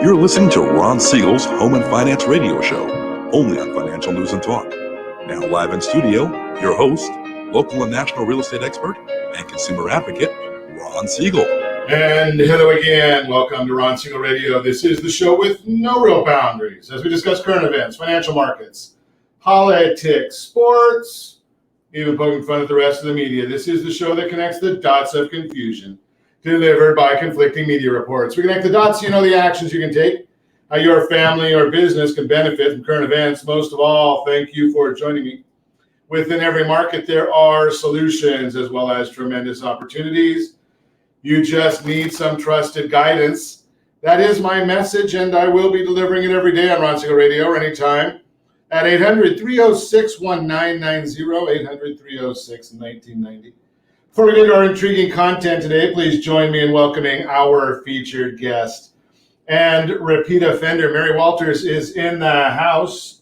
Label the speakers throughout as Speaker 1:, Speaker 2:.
Speaker 1: You're listening to Ron Siegel's Home and Finance Radio Show, only on Financial News and Talk. Now live in studio, your host, local and national real estate expert and consumer advocate, Ron Siegel.
Speaker 2: And hello again. Welcome to Ron Siegel Radio. This is the show with no real boundaries as we discuss current events, financial markets, politics, sports, even poking fun at the rest of the media. This is the show that connects the dots of confusion, delivered by conflicting media reports. We connect the dots so you know the actions you can take, how your family or business can benefit from current events. Most of all, thank you for joining me. Within every market, there are solutions as well as tremendous opportunities. You just need some trusted guidance. That is my message, and I will be delivering it every day on Ron Siegel Radio or anytime at 800-306-1990, 800-306-1990. Before we get to our intriguing content today, please join me in welcoming our featured guest. And repeat offender, Mary Walters is in the house.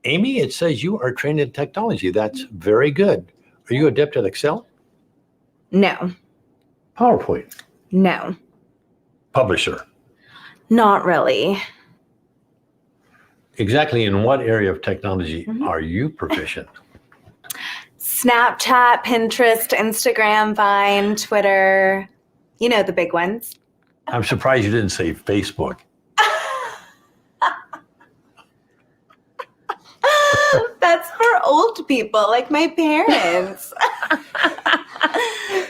Speaker 3: Amy, it says you are trained in technology. That's very good. Are you adept at Excel?
Speaker 4: No.
Speaker 3: PowerPoint?
Speaker 4: No.
Speaker 3: Publisher?
Speaker 4: Not really.
Speaker 3: Exactly in what area of technology are you proficient?
Speaker 4: Snapchat, Pinterest, Instagram, Vine, Twitter. You know, the big ones.
Speaker 3: I'm surprised you didn't say Facebook.
Speaker 4: That's for old people, like my parents.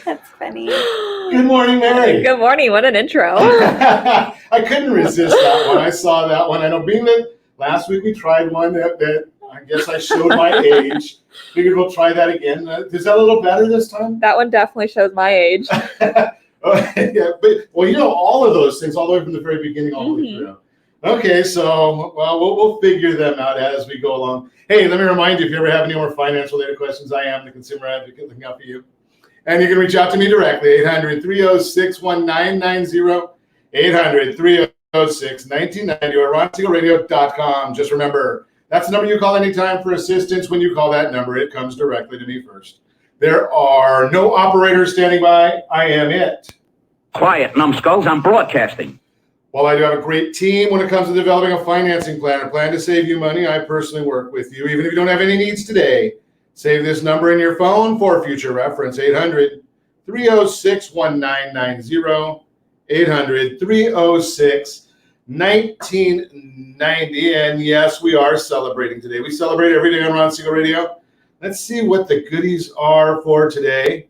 Speaker 4: That's funny.
Speaker 2: Good morning, Mary.
Speaker 5: Good morning. What an intro.
Speaker 2: I couldn't resist that one. I saw that one. I know being that last week we tried one that I guess I showed my age. Figured we'll try that again. Is that a little better this time?
Speaker 5: That one definitely shows my age.
Speaker 2: Yeah, but well, you know, all of those things, all the way from the very beginning, all the way through. Okay, so we'll figure them out as we go along. Hey, let me remind you, if you ever have any more finance-related questions, I am the consumer advocate looking out for you. And you can reach out to me directly, 800-306-1990, 800-306-1990, or ronsiegelradio.com. Just remember, that's the number you call anytime for assistance. When you call that number, it comes directly to me first. There are no operators standing by. I am it.
Speaker 6: Quiet, numbskulls. I'm broadcasting.
Speaker 2: While I do have a great team when it comes to developing a financing plan or plan to save you money, I personally work with you. Even if you don't have any needs today, save this number in your phone for future reference, 800-306-1990, 800-306-1990. And yes, we are celebrating today. We celebrate every day on Ron Siegel Radio. Let's see what the goodies are for today.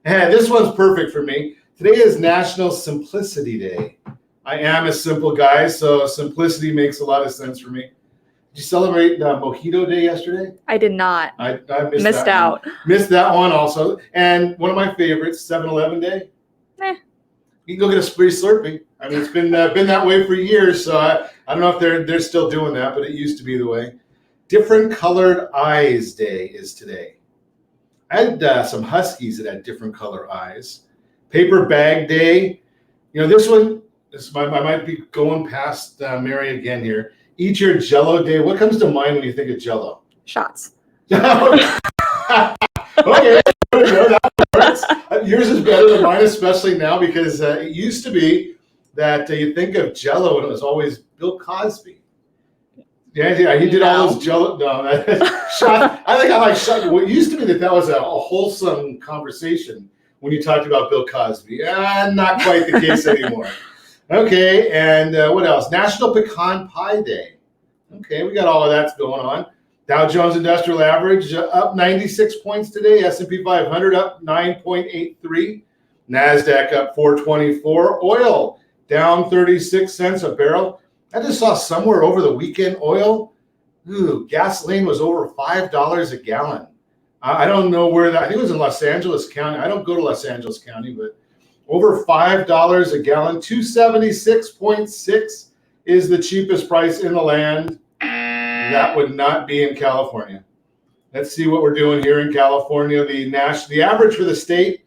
Speaker 2: And this one's perfect for me. Today is National Simplicity Day. I am a simple guy, so simplicity makes a lot of sense for me. Did you celebrate Mojito Day yesterday?
Speaker 5: I did not.
Speaker 2: I
Speaker 5: missed out.
Speaker 2: Missed that one also. And one of my favorites, 7-Eleven Day. You can go get a free Slurpee. I mean, it's been that way for years, so I don't know if they're still doing that, but it used to be the way. Different Colored Eyes Day is today. I had some Huskies that had different color eyes. Paper Bag Day. You know, this one, I might be going past Mary again here. Eat Your Jell-O Day. What comes to mind when you think of Jell-O?
Speaker 5: Shots.
Speaker 2: Okay, that works. Yours is better than mine, especially now, because it used to be that you think of Jell-O and it was always Bill Cosby. Yeah, he did all those Jell-O. No, shot. I think I like shot. What used to be that was a wholesome conversation when you talked about Bill Cosby. Not quite the case anymore. Okay, and what else? National Pecan Pie Day. Okay, we got all of that going on. Dow Jones Industrial Average up 96 points today. S&P 500 up 9.83. NASDAQ up 424. Oil down 36 cents a barrel. I just saw somewhere over the weekend oil, gasoline was over $5 a gallon. I don't know where that, I think it was in Los Angeles County. I don't go to Los Angeles County, but over $5 a gallon. 276.6 is the cheapest price in the land. That would not be in California. Let's see what we're doing here in California. The average for the state,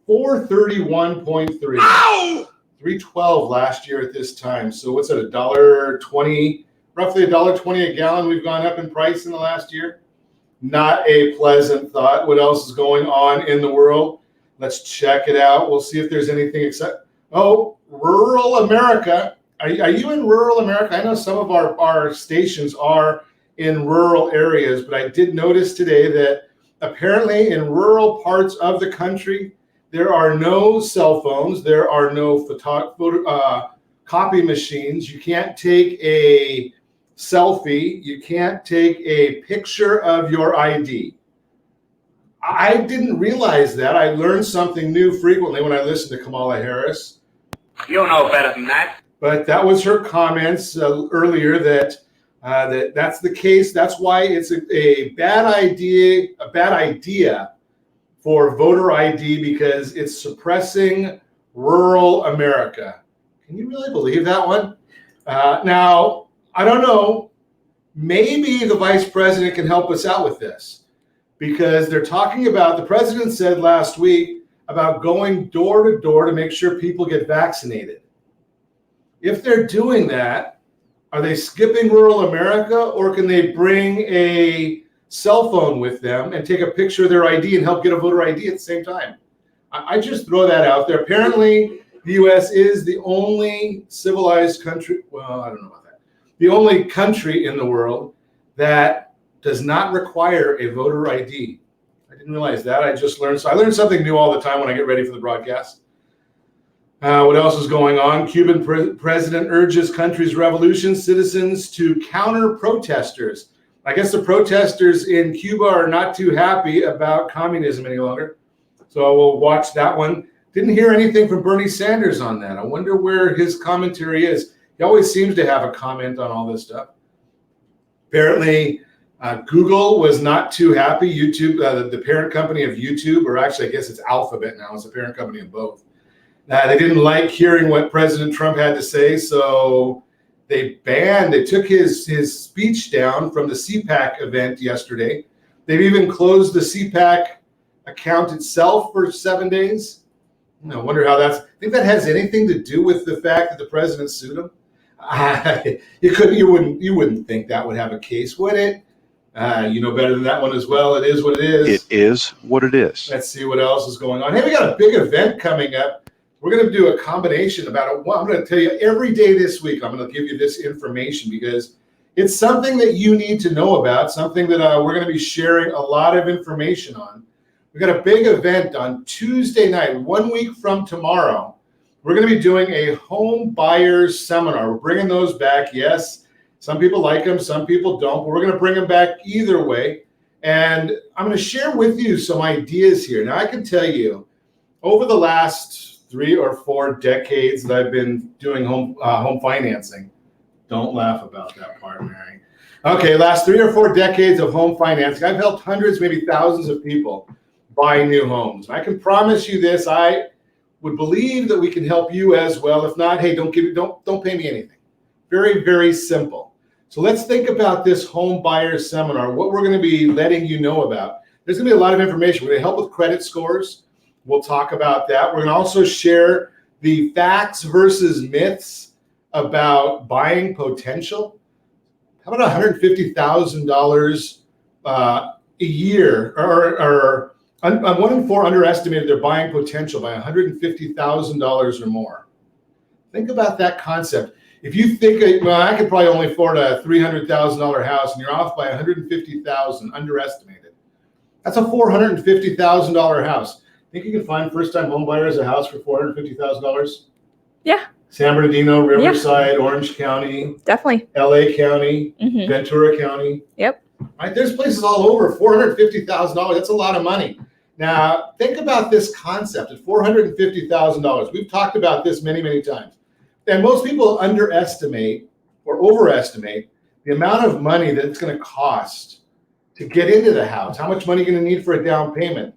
Speaker 2: 431.3. 312 last year at this time. So what's that, $1.20, roughly $1.20 a gallon we've gone up in price in the last year? Not a pleasant thought. What else is going on in the world? Let's check it out. We'll see if there's anything except, rural America Are you in rural America? I know some of our stations are in rural areas, but I did notice today that apparently in rural parts of the country, there are no cell phones, there are no copy machines. You can't take a selfie, you can't take a picture of your ID. I didn't realize that. I learned something new frequently when I listen to Kamala Harris.
Speaker 6: You know better than that.
Speaker 2: But that was her comments earlier that that's the case. That's why it's a bad idea for voter ID, because it's suppressing rural America. Can you really believe that one? Now, I don't know. Maybe the vice president can help us out with this, because they're talking about, the president said last week about going door to door to make sure people get vaccinated. If they're doing that, are they skipping rural America, or can they bring a cell phone with them and take a picture of their ID and help get a voter ID at the same time? I just throw that out there. Apparently, the U.S. is the only civilized country, well, I don't know about that, the only country in the world that does not require a voter ID. I didn't realize that. I just learned. So I learn something new all the time when I get ready for the broadcast. What else is going on? Cuban president urges country's revolution citizens to counter protesters. I guess the protesters in Cuba are not too happy about communism any longer. So we'll watch that one. Didn't hear anything from Bernie Sanders on that. I wonder where his commentary is. He always seems to have a comment on all this stuff. Apparently, Google was not too happy. YouTube, the parent company of YouTube, or actually I guess it's Alphabet now, it's the parent company of both. They didn't like hearing what President Trump had to say, so they took his speech down from the CPAC event yesterday. They've even closed the CPAC account itself for 7 days. I wonder how I think that has anything to do with the fact that the president sued him. You wouldn't think that would have a case, would it? You know better than that one as well. It is what it is.
Speaker 7: It is what it is.
Speaker 2: Let's see what else is going on. Hey, we got a big event coming up. We're going to do a combination about it. I'm going to tell you every day this week, I'm going to give you this information because it's something that you need to know about, something that we're going to be sharing a lot of information on. We've got a big event on Tuesday night, 1 week from tomorrow. We're going to be doing a home buyers seminar. We're bringing those back. Yes, some people like them, some people don't, but we're going to bring them back either way. And I'm going to share with you some ideas here. Now, I can tell you, over the last 3 or 4 decades that I've been doing home financing. Don't laugh about that part, Mary. Okay, last 3 or 4 decades of home financing. I've helped hundreds, maybe thousands of people buy new homes. And I can promise you this, I would believe that we can help you as well. If not, hey, don't pay me anything. Very, very simple. So let's think about this home buyers seminar, what we're going to be letting you know about. There's going to be a lot of information. We're going to help with credit scores. We'll talk about that. We're going to also share the facts versus myths about buying potential. How about $150,000 a year, or 1 in 4 underestimated their buying potential by $150,000 or more. Think about that concept. If you think, well, I could probably only afford a $300,000 house, and you're off by $150,000, underestimated. That's a $450,000 house. Think you can find first-time home buyers a house for $450,000?
Speaker 5: Yeah.
Speaker 2: San Bernardino, Riverside, Orange County,
Speaker 5: Definitely.
Speaker 2: LA County,
Speaker 5: Mm-hmm.
Speaker 2: Ventura County.
Speaker 5: Yep.
Speaker 2: Right? There's places all over. $450,000. That's a lot of money. Now, think about this concept at $450,000. We've talked about this many, many times. And most people underestimate or overestimate the amount of money that it's going to cost to get into the house. How much money are you going to need for a down payment?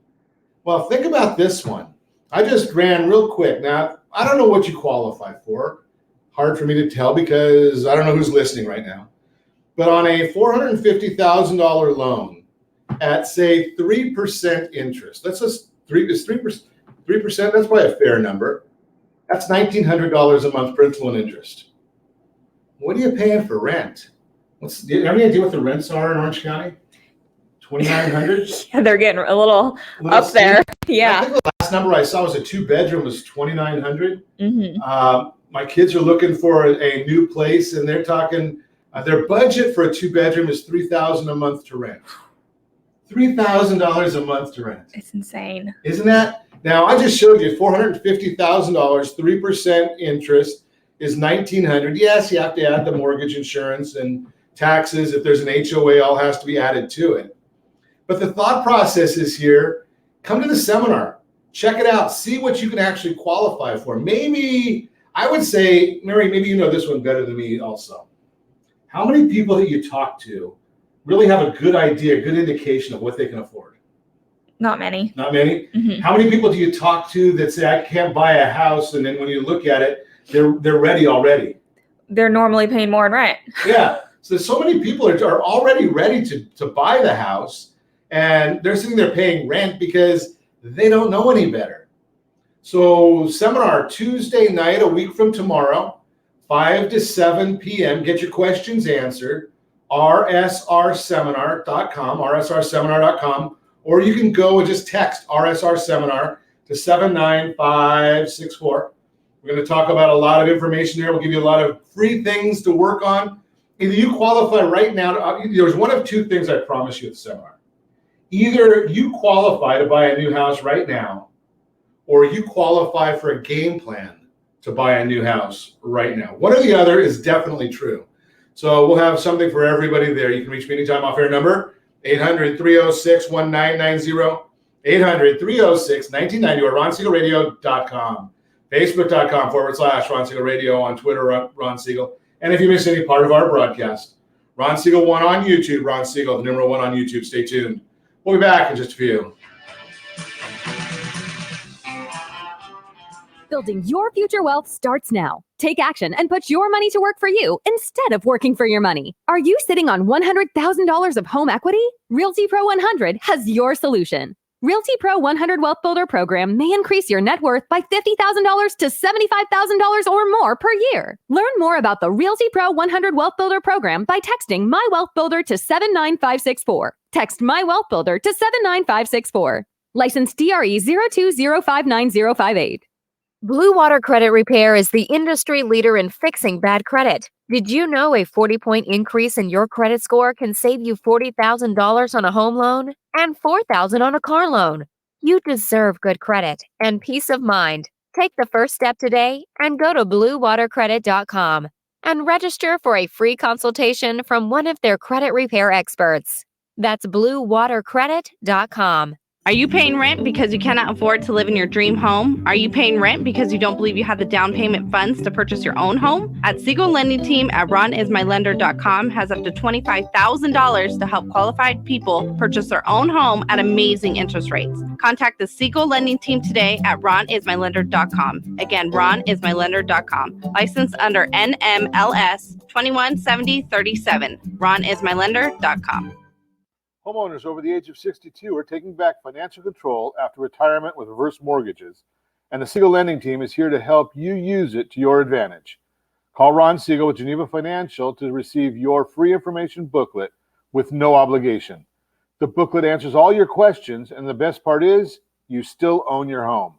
Speaker 2: Well, think about this one. I just ran real quick. Now, I don't know what you qualify for. Hard for me to tell because I don't know who's listening right now. But on a $450,000 loan at, say, 3% interest, that's just 3%. 3%, that's probably a fair number. That's $1,900 a month principal and interest. What are you paying for rent? Do you have any idea what the rents are in Orange County? $2,900?
Speaker 5: Yeah, they're getting a little up
Speaker 2: steep.
Speaker 5: there.
Speaker 2: I
Speaker 5: Yeah.
Speaker 2: think the last number I saw was a 2-bedroom was $2,900.
Speaker 5: Mm-hmm.
Speaker 2: My kids are looking for a new place, and they're talking, their budget for a 2-bedroom is $3,000 a month to rent. $3,000 a month to rent.
Speaker 5: It's insane.
Speaker 2: Isn't that? Now, I just showed you $450,000, 3% interest is $1,900. Yes, you have to add the mortgage insurance and taxes. If there's an HOA, all has to be added to it. But the thought process is here. Come to the seminar. Check it out. See what you can actually qualify for. Maybe, I would say, Mary, maybe you know this one better than me also. How many people that you talk to really have a good idea, good indication of what they can afford?
Speaker 5: Not many.
Speaker 2: Not many?
Speaker 5: Mm-hmm.
Speaker 2: How many people do you talk to that say, I can't buy a house, and then when you look at it, they're ready already?
Speaker 5: They're normally paying more in rent.
Speaker 2: Yeah. So many people are already ready to buy the house, and they're sitting there paying rent because they don't know any better. So seminar Tuesday night, a week from tomorrow, 5 to 7 p.m. Get your questions answered. rsrseminar.com, or you can go and just text RSR Seminar to 79564. We're going to talk about a lot of information there. We'll give you a lot of free things to work on. Either you qualify right now. There's one of two things I promise you at the seminar. Either you qualify to buy a new house right now, or you qualify for a game plan to buy a new house right now. One or the other is definitely true. So we'll have something for everybody there. You can reach me anytime off air number 800-306-1990, 800-306-1990, or RonSiegelRadio.com. Facebook.com/Ron Siegel Radio, on Twitter, Ron Siegel. And if you miss any part of our broadcast, Ron Siegel 1 on YouTube, Ron Siegel, the number 1 on YouTube. Stay tuned. We'll be back in just a few.
Speaker 7: Building your future wealth starts now. Take action and put your money to work for you instead of working for your money. Are you sitting on $100,000 of home equity? Realty Pro 100 has your solution. Realty Pro 100 Wealth Builder program may increase your net worth by $50,000 to $75,000 or more per year. Learn more about the Realty Pro 100 Wealth Builder program by texting My Wealth Builder to 79564. Text My Wealth Builder to 79564. License DRE 02059058.
Speaker 8: Blue Water Credit Repair is the industry leader in fixing bad credit. Did you know a 40-point increase in your credit score can save you $40,000 on a home loan and $4,000 on a car loan? You deserve good credit and peace of mind. Take the first step today and go to bluewatercredit.com and register for a free consultation from one of their credit repair experts. That's bluewatercredit.com.
Speaker 9: Are you paying rent because you cannot afford to live in your dream home? Are you paying rent because you don't believe you have the down payment funds to purchase your own home? At Siegel Lending Team at ronismylender.com has up to $25,000 to help qualified people purchase their own home at amazing interest rates. Contact the Siegel Lending Team today at ronismylender.com. Again, ronismylender.com. Licensed under NMLS 217037. ronismylender.com.
Speaker 10: Homeowners over the age of 62 are taking back financial control after retirement with reverse mortgages, and the Siegel Lending Team is here to help you use it to your advantage. Call Ron Siegel with Geneva Financial to receive your free information booklet with no obligation. The booklet answers all your questions, and the best part is you still own your home.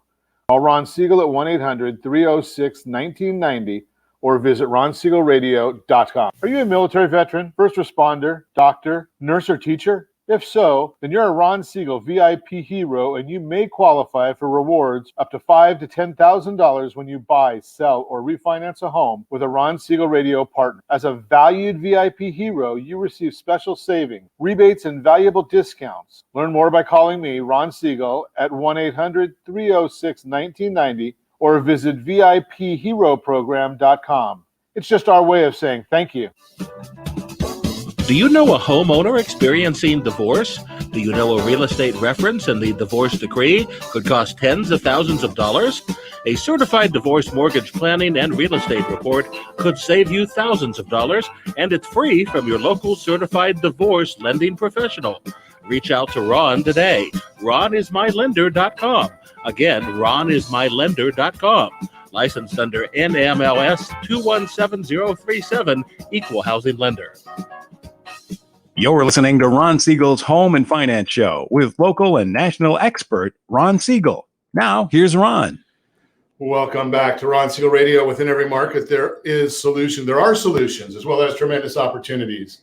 Speaker 10: Call Ron Siegel at 1-800-306-1990 or visit RonSiegelRadio.com. Are you a military veteran, first responder, doctor, nurse, or teacher? If so, then you're a Ron Siegel VIP hero, and you may qualify for rewards up to $5,000 to $10,000 when you buy, sell, or refinance a home with a Ron Siegel Radio partner. As a valued VIP hero, you receive special savings, rebates, and valuable discounts. Learn more by calling me, Ron Siegel, at 1-800-306-1990 or visit VIPHeroProgram.com. It's just our way of saying thank you.
Speaker 11: Do you know a homeowner experiencing divorce? Do you know a real estate reference and the divorce decree could cost tens of thousands of dollars? A certified divorce mortgage planning and real estate report could save you thousands of dollars, and it's free from your local certified divorce lending professional. Reach out to Ron today. RonIsMyLender.com. Again, RonIsMyLender.com. Licensed under NMLS 217037, Equal Housing Lender.
Speaker 12: You're listening to Ron Siegel's Home and Finance Show with local and national expert Ron Siegel. Now, here's Ron.
Speaker 2: Welcome back to Ron Siegel Radio. Within every market, there is solution. There are solutions as well as tremendous opportunities.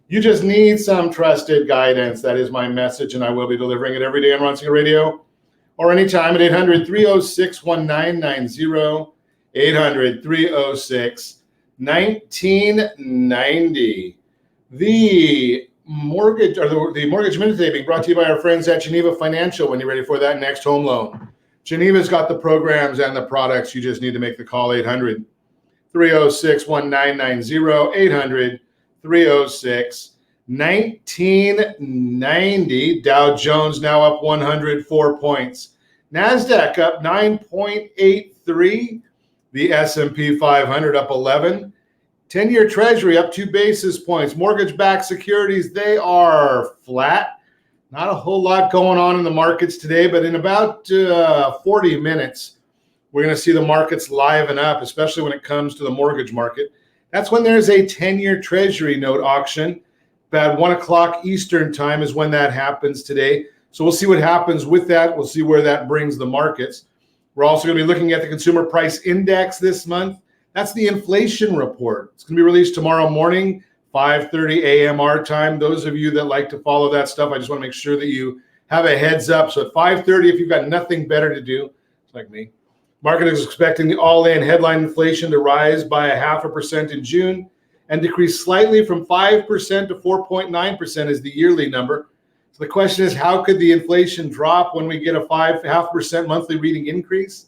Speaker 2: You just need some trusted guidance. That is my message, and I will be delivering it every day on Ron Siegel Radio or anytime at 800-306-1990, 800-306-1990. The mortgage minute today being brought to you by our friends at Geneva Financial. When you're ready for that next home loan, Geneva's got the programs and the products. You just need to make the call. 800-306-1990, 800-306-1990. Dow Jones now up 104 points. NASDAQ up 9.83. The S&P 500 up 11. 10-year Treasury up 2 basis points. Mortgage-backed securities, they are flat. Not a whole lot going on in the markets today, but in about 40 minutes, we're going to see the markets liven up, especially when it comes to the mortgage market. That's when there's a 10-year Treasury note auction. About 1 o'clock Eastern time is when that happens today. So we'll see what happens with that. We'll see where that brings the markets. We're also going to be looking at the Consumer Price Index this month. That's the inflation report. It's going to be released tomorrow morning, 5:30 a.m. our time. Those of you that like to follow that stuff, I just want to make sure that you have a heads up. So at 5:30, if you've got nothing better to do, it's like me, market is expecting the all-in headline inflation to rise by 0.5% in June and decrease slightly from 5% to 4.9% is the yearly number. So the question is, how could the inflation drop when we get a 0.5% monthly reading increase?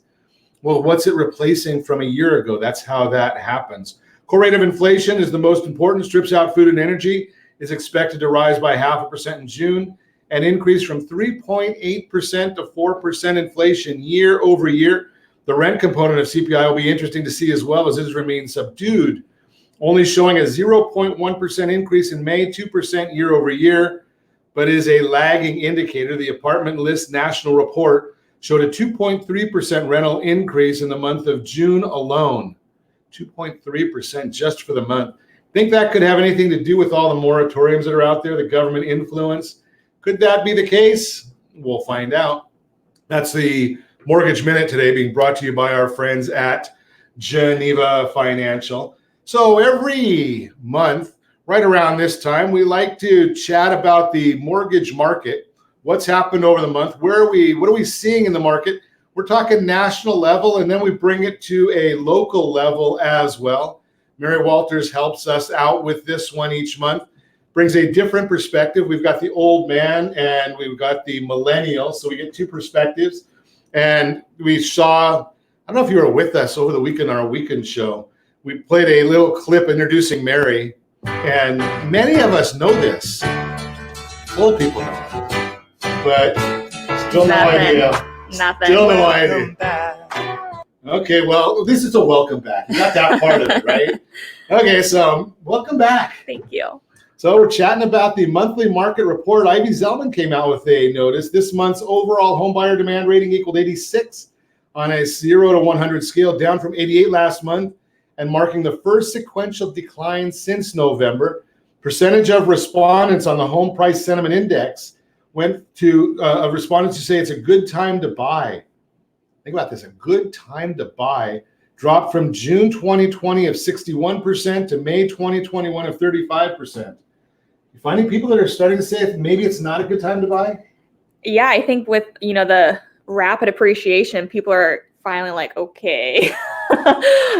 Speaker 2: Well, what's it replacing from a year ago? That's how that happens. Core rate of inflation is the most important, strips out food and energy, is expected to rise by 0.5% in June and increase from 3.8% to 4% inflation year over year. The rent component of CPI will be interesting to see as well, as it has remained subdued, only showing a 0.1% increase in May, 2% year over year, but is a lagging indicator. The Apartment List National Report showed a 2.3% rental increase in the month of June alone. 2.3% just for the month. Think that could have anything to do with all the moratoriums that are out there, the government influence? Could that be the case? We'll find out. That's the Mortgage Minute today, being brought to you by our friends at Geneva Financial. So every month, right around this time, we like to chat about the mortgage market. What's happened over the month? What are we seeing in the market? We're talking national level, and then we bring it to a local level as well. Mary Walters helps us out with this one each month, brings a different perspective. We've got the old man and we've got the millennial, so we get two perspectives. And we saw, I don't know if you were with us over the weekend on our weekend show, we played a little clip introducing Mary, and many of us know this. Old people know it. But still no idea.
Speaker 5: Nothing.
Speaker 2: Still no idea. Okay, well, this is a welcome back. You got that part of it, right? Okay, so welcome back.
Speaker 5: Thank you.
Speaker 2: So we're chatting about the monthly market report. Ivy Zelman came out with a notice. This month's overall home buyer demand rating equaled 86 on a 0 to 100 scale, down from 88 last month, and marking the first sequential decline since November. Percentage of respondents on the Home Price Sentiment Index went to respondents who say it's a good time to buy. Think about this, a good time to buy dropped from June 2020 of 61% to May 2021 of 35%. You finding people that are starting to say maybe it's not a good time to buy?
Speaker 5: Yeah, I think with, the rapid appreciation, people are finally like, okay,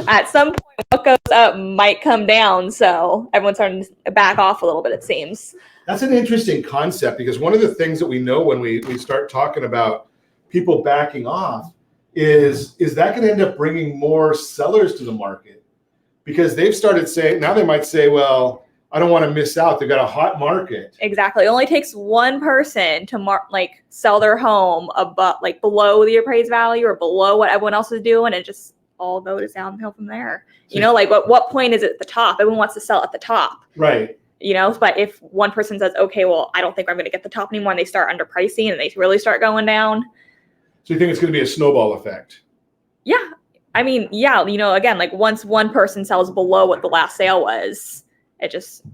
Speaker 5: at some point what goes up might come down. So everyone's starting to back off a little bit, it seems.
Speaker 2: That's an interesting concept, because one of the things that we know when we start talking about people backing off is that going to end up bringing more sellers to the market? Because they've started saying, now they might say, well, I don't want to miss out. They've got a hot market.
Speaker 5: Exactly. It only takes one person to sell their home below the appraised value or below what everyone else is doing, and just all goes downhill from there. What point is it at the top? Everyone wants to sell at the top.
Speaker 2: Right.
Speaker 5: But if one person says, okay, well, I don't think I'm going to get the top anymore, and they start underpricing and they really start going down.
Speaker 2: So you think it's going to be a snowball effect?
Speaker 5: Yeah. I mean, yeah, again, once one person sells below what the last sale was, it just.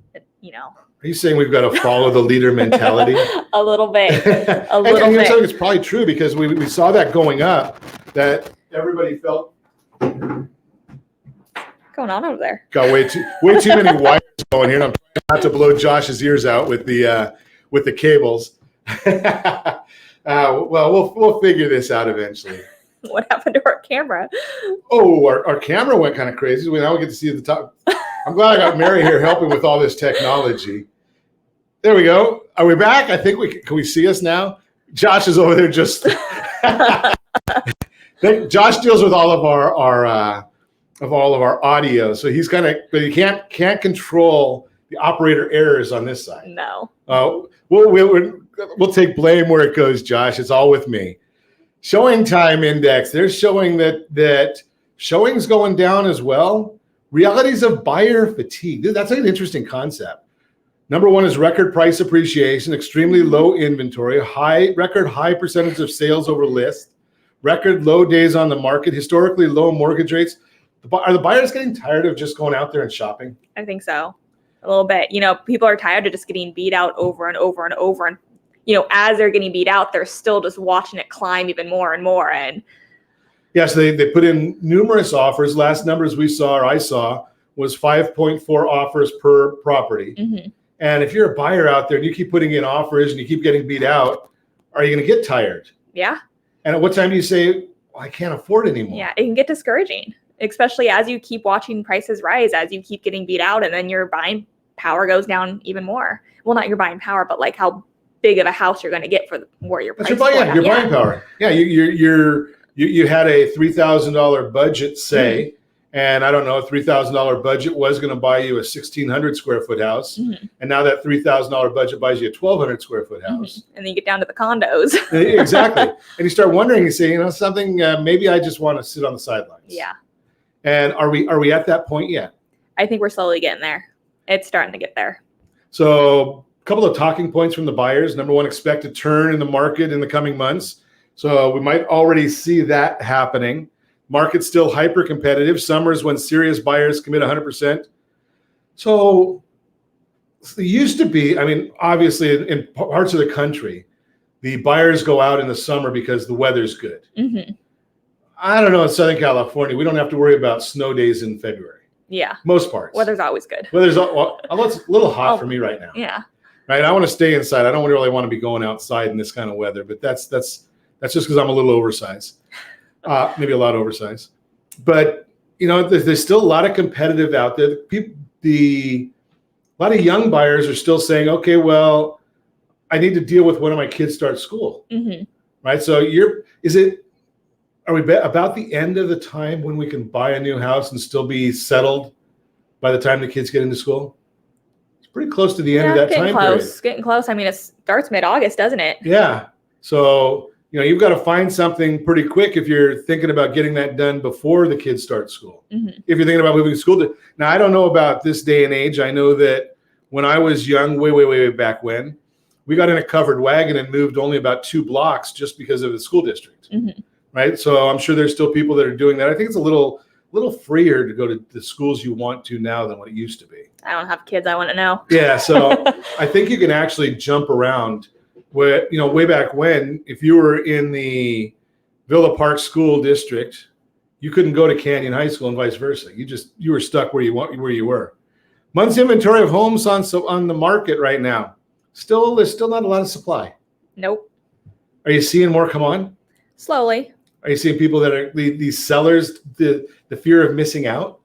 Speaker 2: Are you saying we've got to follow the leader mentality?
Speaker 5: A little bit.
Speaker 2: And it's probably true, because we saw that going up, that everybody felt
Speaker 5: What's going on over there?
Speaker 2: got way too many wires going here, and I'm trying not to blow Josh's ears out with the cables. Well, we'll figure this out eventually.
Speaker 5: What happened to our camera?
Speaker 2: Oh, our camera went kind of crazy. Now we get to see the top. I'm glad I got Mary here helping with all this technology. There we go. Are we back? I think can we see us now? Josh is over there just. Josh deals with all of our audio, so he's but he can't control the operator errors on this side.
Speaker 5: No.
Speaker 2: We'll take blame where it goes, Josh. It's all with me. Showing time index. They're showing that showing's going down as well. Realities of buyer fatigue. That's an interesting concept. Number one is record price appreciation, extremely low inventory, record high percentage of sales over list, record low days on the market, historically low mortgage rates. Are the buyers getting tired of just going out there and shopping?
Speaker 5: I think so. A little bit. People are tired of just getting beat out over and over and over. And, as they're getting beat out, they're still just watching it climb even more and more. And
Speaker 2: yes, they put in numerous offers. Last numbers I saw was 5.4 offers per property.
Speaker 5: Mm-hmm.
Speaker 2: And if you're a buyer out there and you keep putting in offers and you keep getting beat out, are you going to get tired?
Speaker 5: Yeah.
Speaker 2: And at what time do you say, well, I can't afford anymore?
Speaker 5: Yeah, it can get discouraging, especially as you keep watching prices rise, as you keep getting beat out, and then your buying power goes down even more. Well, not your buying power, but like how big of a house you're going to get for where your price.
Speaker 2: Your buying power. Yeah, you had a $3,000 budget, say,
Speaker 5: mm-hmm.
Speaker 2: and I don't know, a $3,000 budget was going to buy you a 1,600 square foot house,
Speaker 5: mm-hmm.
Speaker 2: and now that $3,000 budget buys you a 1,200 square foot house.
Speaker 5: Mm-hmm. And then you get down to the condos.
Speaker 2: Exactly, and you start wondering. You say, something. Maybe I just want to sit on the sidelines.
Speaker 5: Yeah.
Speaker 2: And are we at that point yet?
Speaker 5: I think we're slowly getting there. It's starting to get there.
Speaker 2: So a couple of talking points from the buyers. Number one, expect a turn in the market in the coming months. So we might already see that happening. Market's still hyper competitive. Summers when serious buyers commit 100%. So it used to be, obviously in parts of the country, the buyers go out in the summer because the weather's good.
Speaker 5: Mm-hmm.
Speaker 2: I don't know, in Southern California, we don't have to worry about snow days in February.
Speaker 5: Yeah.
Speaker 2: Most parts.
Speaker 5: Weather's always good.
Speaker 2: It's a little hot for me right now.
Speaker 5: Yeah.
Speaker 2: Right. I want to stay inside. I don't really want to be going outside in this kind of weather, but that's just because I'm a little oversized, maybe a lot oversized. But there's still a lot of competitive out there. A lot of young buyers are still saying, okay, well, I need to deal with when my kids start school.
Speaker 5: Mm-hmm.
Speaker 2: Right. So are we about the end of the time when we can buy a new house and still be settled by the time the kids get into school? It's pretty close to the end of that time period.
Speaker 5: Getting close. It starts mid-August, doesn't it?
Speaker 2: Yeah. So, you've got to find something pretty quick if you're thinking about getting that done before the kids start school.
Speaker 5: Mm-hmm.
Speaker 2: If you're thinking about moving to school. Now, I don't know about this day and age. I know that when I was young, way back when, we got in a covered wagon and moved only about 2 blocks just because of the school district.
Speaker 5: Mm-hmm.
Speaker 2: Right. So I'm sure there's still people that are doing that. I think it's a little freer to go to the schools you want to now than what it used to be.
Speaker 5: I don't have kids. I want to know.
Speaker 2: Yeah. So I think you can actually jump around where, way back when, if you were in the Villa Park School District, you couldn't go to Canyon High School and vice versa. You were stuck where you were. Month's inventory of homes on the market right now. There's still not a lot of supply.
Speaker 5: Nope.
Speaker 2: Are you seeing more come on?
Speaker 5: Slowly.
Speaker 2: Are you seeing people that are these sellers, the fear of missing out?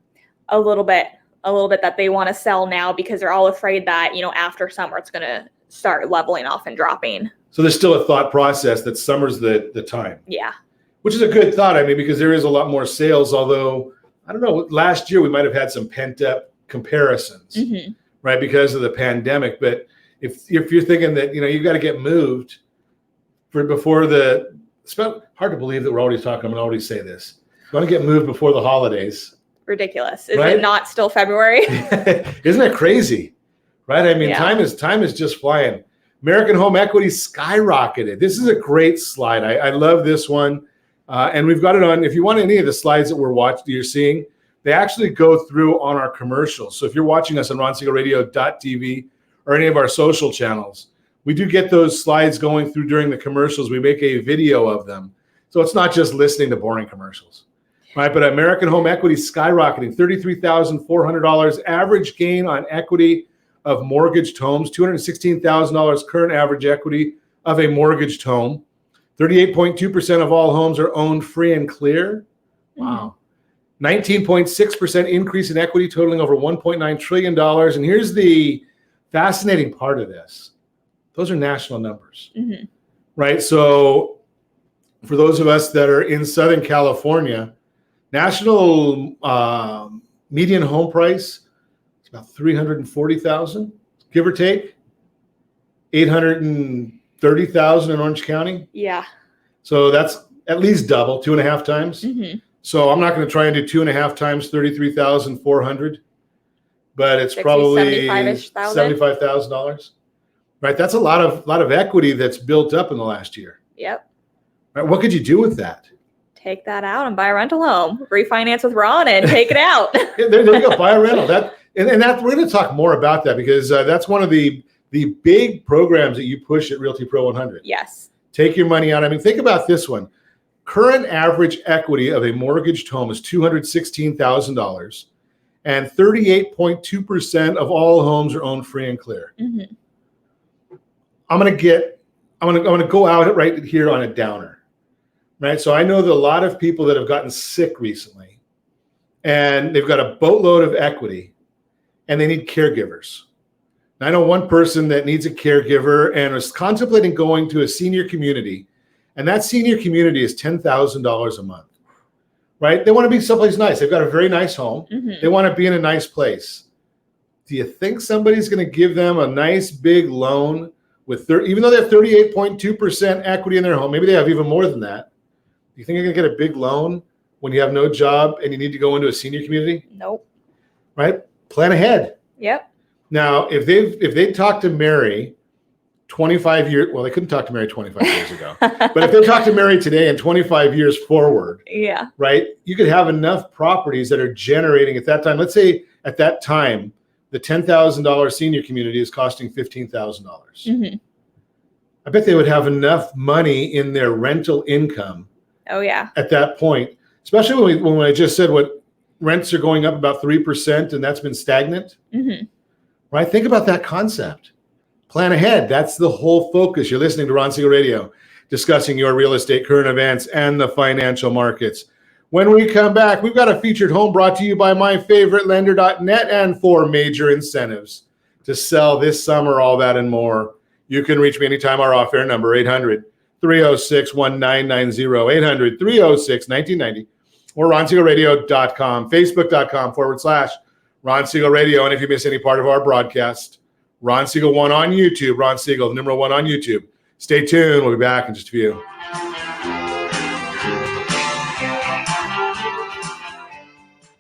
Speaker 5: A little bit that they want to sell now because they're all afraid that, after summer, it's going to start leveling off and dropping.
Speaker 2: So there's still a thought process that summer's the time.
Speaker 5: Yeah.
Speaker 2: Which is a good thought. because there is a lot more sales, although I don't know, last year we might have had some pent up comparisons,
Speaker 5: mm-hmm.
Speaker 2: right? Because of the pandemic. But if you're thinking that, you've got to get moved before it's hard to believe that we're already talking. I'm going to already say this. You want to get moved before the holidays.
Speaker 5: Ridiculous. Is
Speaker 2: right?
Speaker 5: it not still February?
Speaker 2: Isn't it crazy? Right? Time is just flying. American home equity skyrocketed. This is a great slide. I love this one. And we've got it on. If you want any of the slides that you're seeing, they actually go through on our commercials. So if you're watching us on RonSiegelRadio.tv or any of our social channels, we do get those slides going through during the commercials. We make a video of them. So it's not just listening to boring commercials, right? But American home equity skyrocketing, $33,400 average gain on equity of mortgaged homes, $216,000 current average equity of a mortgaged home. 38.2% of all homes are owned free and clear. Wow. 19.6% increase in equity, totaling over $1.9 trillion. And here's the fascinating part of this. Those are national numbers, right? So for those of us that are in Southern California, national median home price is about $340,000, give or take. $830,000 in Orange County.
Speaker 5: Yeah.
Speaker 2: So that's at least double, 2.5 times. So I'm not going to try and do 2.5 times 33,400, but it's probably $75,000. Right, that's a lot of equity that's built up in the last year.
Speaker 5: Yep.
Speaker 2: Right, what could you do with that?
Speaker 5: Take that out and buy a rental home. Refinance with Ron and take it out.
Speaker 2: there you go, buy a rental. That we're going to talk more about that because that's one of the big programs that you push at Realty Pro 100.
Speaker 5: Yes.
Speaker 2: Take your money out. I mean, think about this one. Current average equity of a mortgaged home is $216,000, and 38.2% of all homes are owned free and clear. I'm gonna go out right here on a downer, right? So I know that a lot of people that have gotten sick recently, and they've got a boatload of equity, and they need caregivers. And I know one person that needs a caregiver and was contemplating going to a senior community, and that senior community is $10,000 a month, right? They want to be someplace nice. They've got a very nice home. They want to be in a nice place. Do you think somebody's going to give them a nice big loan with even though they have 38.2% equity in their home? Maybe they have even more than that. Do you think you're going to get a big loan when you have no job and you need to go into a senior community?
Speaker 5: Nope.
Speaker 2: Right? Plan ahead.
Speaker 5: Yep.
Speaker 2: Now, if they talked to Mary 25 years, well, they couldn't talk to Mary 25 years ago, but if they talk to Mary today and 25 years forward, right, you could have enough properties that are generating at that time. Let's say at that time, the $10,000 senior community is costing $15,000. I bet they would have enough money in their rental income.
Speaker 5: Oh yeah.
Speaker 2: At that point, especially when I just said what rents are going up about 3% and that's been stagnant. Right? Think about that concept. Plan ahead. That's the whole focus. You're listening to Ron Siegel Radio, discussing your real estate, current events, and the financial markets. When we come back, we've got a featured home brought to you by myfavoritelender.net and 4 major incentives to sell this summer, all that and more. You can reach me anytime. Our off-air number, 800-306-1990, 800-306-1990, or RonSiegelRadio.com, Facebook.com/Ron Siegel Radio. And if you miss any part of our broadcast, Ron Siegel 1 on YouTube, Ron Siegel, number 1 on YouTube. Stay tuned. We'll be back in just a few.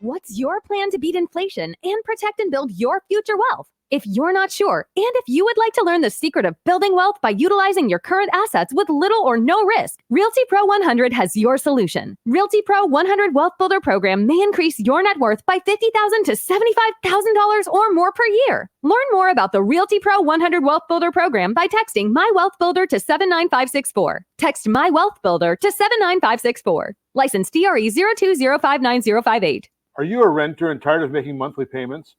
Speaker 7: What's your plan to beat inflation and protect and build your future wealth? If you're not sure, and if you would like to learn the secret of building wealth by utilizing your current assets with little or no risk, Realty Pro 100 has your solution. Realty Pro 100 Wealth Builder Program may increase your net worth by $50,000 to $75,000 or more per year. Learn more about the Realty Pro 100 Wealth Builder Program by texting My Wealth Builder to 79564. Text My Wealth Builder to 79564. License DRE 02059058.
Speaker 10: Are you a renter and tired of making monthly payments?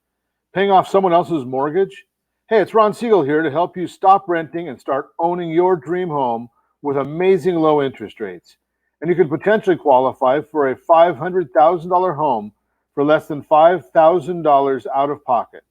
Speaker 10: Paying off someone else's mortgage? Hey, it's Ron Siegel here to help you stop renting and start owning your dream home with amazing low interest rates. And you could potentially qualify for a $500,000 home for less than $5,000 out of pocket.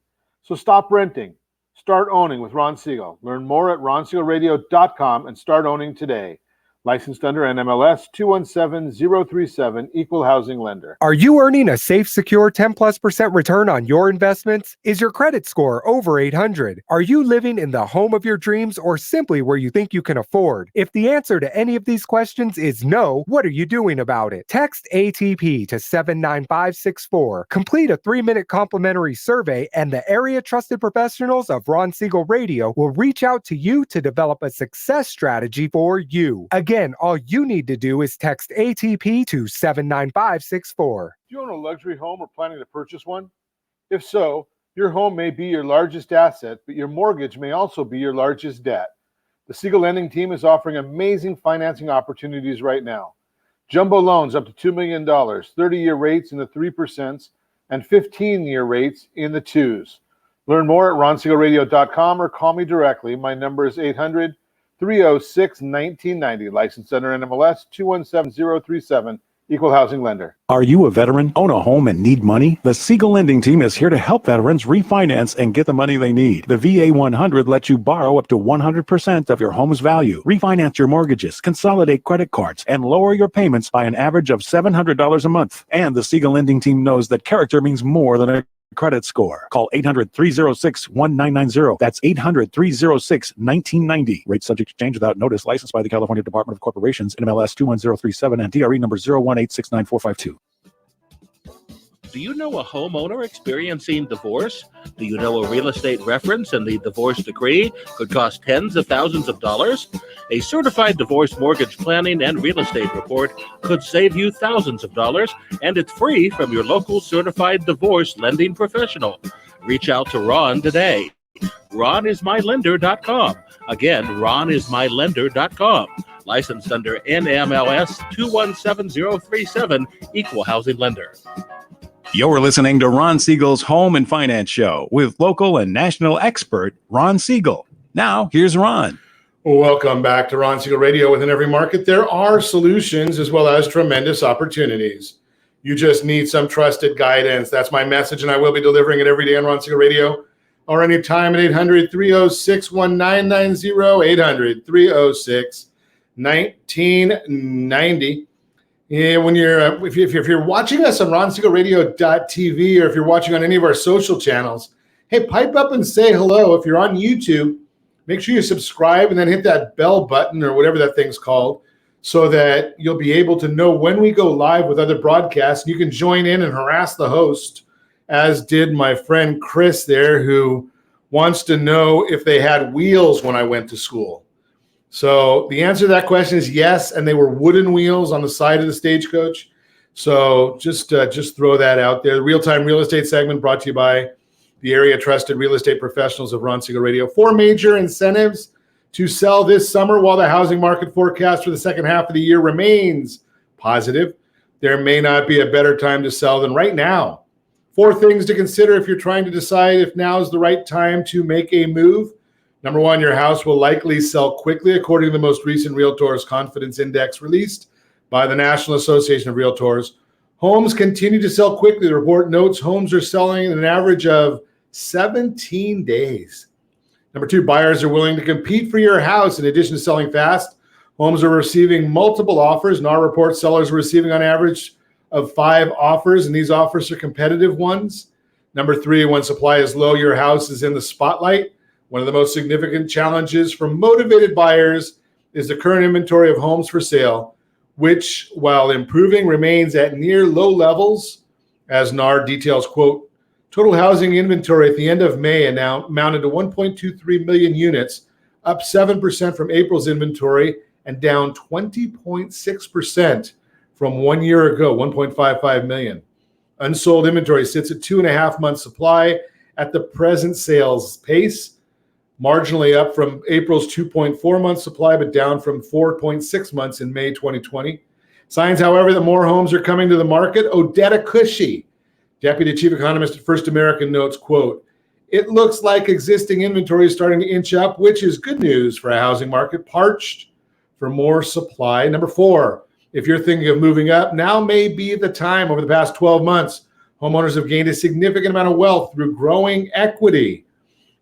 Speaker 10: So stop renting. Start owning with Ron Siegel. Learn more at RonSiegelRadio.com and start owning today. Licensed under NMLS 217037, Equal Housing Lender.
Speaker 13: Are you earning a safe, secure 10+% return on your investments? Is your credit score over 800? Are you living in the home of your dreams or simply where you think you can afford? If the answer to any of these questions is no, what are you doing about it? Text ATP to 79564. Complete a 3-minute complimentary survey and the area trusted professionals of Ron Siegel Radio will reach out to you to develop a success strategy for you. Again, all you need to do is text ATP to 79564.
Speaker 10: Do you own a luxury home or planning to purchase one? If so, your home may be your largest asset, but your mortgage may also be your largest debt. The Siegel Lending Team is offering amazing financing opportunities right now. Jumbo loans up to $2 million, 30-year rates in the 3% and 15-year rates in the 2s. Learn more at ronsiegelradio.com or call me directly. My number is 800-306-1990. Licensed under NMLS 217037. Equal housing lender.
Speaker 12: Are you a veteran, own a home, and need money? The Siegel Lending Team is here to help veterans refinance and get the money they need. The VA 100 lets you borrow up to 100% of your home's value, refinance your mortgages, consolidate credit cards, and lower your payments by an average of $700 a month. And the Siegel Lending Team knows that character means more than a credit score. Call 800-306-1990. That's 800-306-1990. Rate subject to change without notice. Licensed by the California Department of Corporations, NMLS 21037 and DRE number 018694452.
Speaker 11: Do you know a homeowner experiencing divorce? Do you know a real estate reference and the divorce decree could cost tens of thousands of dollars? A certified divorce mortgage planning and real estate report could save you thousands of dollars, and it's free from your local certified divorce lending professional. Reach out to Ron today. RonIsMyLender.com. Again, RonIsMyLender.com. Licensed under NMLS 217037, Equal Housing Lender.
Speaker 12: You're listening to Ron Siegel's Home and Finance Show with local and national expert Ron Siegel. Now, here's Ron.
Speaker 2: Welcome back to Ron Siegel Radio. Within every market, there are solutions as well as tremendous opportunities. You just need some trusted guidance. That's my message, and I will be delivering it every day on Ron Siegel Radio or anytime at 800-306-1990, 800-306-1990. Yeah, when you're if you're watching us on RonSiegelRadio.tv or if you're watching on any of our social channels, hey, pipe up and say hello. If you're on YouTube, make sure you subscribe and then hit that bell button or whatever that thing's called so that you'll be able to know when we go live with other broadcasts. You can join in and harass the host, as did my friend Chris there, who wants to know if they had wheels when I went to school. So the answer to that question is yes, and they were wooden wheels on the side of the stagecoach. So just throw that out there. The real-time real estate segment brought to you by the area trusted real estate professionals of Ron Siegel Radio. 4 major incentives to sell this summer while the housing market forecast for the second half of the year remains positive. There may not be a better time to sell than right now. 4 things to consider if you're trying to decide if now is the right time to make a move. Number 1, your house will likely sell quickly, according to the most recent Realtors Confidence Index released by the National Association of Realtors. Homes continue to sell quickly. The report notes homes are selling in an average of 17 days. Number 2, buyers are willing to compete for your house. In addition to selling fast, homes are receiving multiple offers. In our report, sellers are receiving on average of 5 offers, and these offers are competitive ones. Number 3, when supply is low, your house is in the spotlight. One of the most significant challenges for motivated buyers is the current inventory of homes for sale, which, while improving, remains at near low levels. As NAR details, quote, total housing inventory at the end of May now amounted to 1.23 million units, up 7% from April's inventory and down 20.6% from 1 year ago, 1.55 million. Unsold inventory sits at 2.5 months supply at the present sales pace, marginally up from April's 2.4 months supply, but down from 4.6 months in May 2020. Signs, however, that more homes are coming to the market. Odetta Cushy, Deputy Chief Economist at First American, notes, quote, it looks like existing inventory is starting to inch up, which is good news for a housing market parched for more supply. Number 4, if you're thinking of moving up, now may be the time. Over the past 12 months, homeowners have gained a significant amount of wealth through growing equity.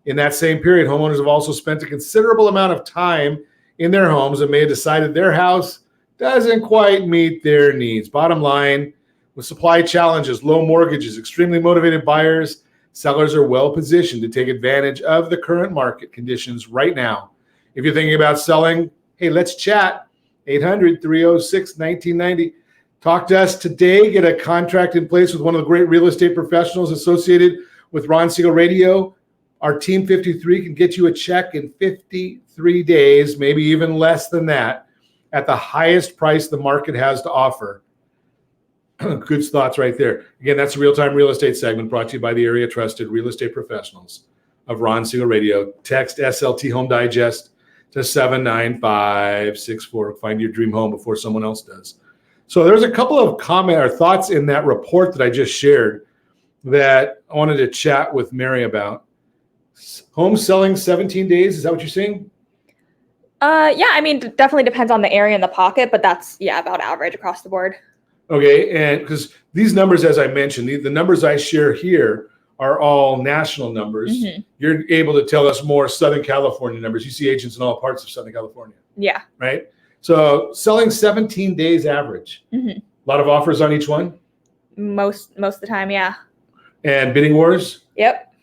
Speaker 2: In that same period, homeowners have also spent a considerable amount of time in their homes and may have decided their house doesn't quite meet their needs. Bottom line, with supply challenges, low mortgages, extremely motivated buyers, sellers are well positioned to take advantage of the current market conditions right now. If you're thinking about selling, hey, let's chat. 800-306-1990. Talk to us today. Get a contract in place with one of the great real estate professionals associated with Ron Siegel Radio. Our Team 53 can get you a check in 53 days, maybe even less than that, at the highest price the market has to offer. Good thoughts right there. Again, that's a real-time real estate segment brought to you by the area trusted real estate professionals of Ron Siegel Radio. Text SLT Home Digest to 79564. Find your dream home before someone else does. So there's a couple of comment or thoughts in that report that I just shared that I wanted to chat with Mary about. Home selling 17 days, is that what you're saying?
Speaker 5: Yeah, I mean, definitely depends on the area and the pocket, but that's, about average across the board.
Speaker 2: Okay, and because these numbers, as I mentioned, the numbers I share here are all national numbers.
Speaker 5: Mm-hmm.
Speaker 2: You're able to tell us more Southern California numbers. You see agents in all parts of Southern California.
Speaker 5: Yeah.
Speaker 2: Right? So selling 17 days average.
Speaker 5: Mm-hmm.
Speaker 2: A lot of offers on each one?
Speaker 5: Most of the time, yeah.
Speaker 2: And bidding wars?
Speaker 5: Yep.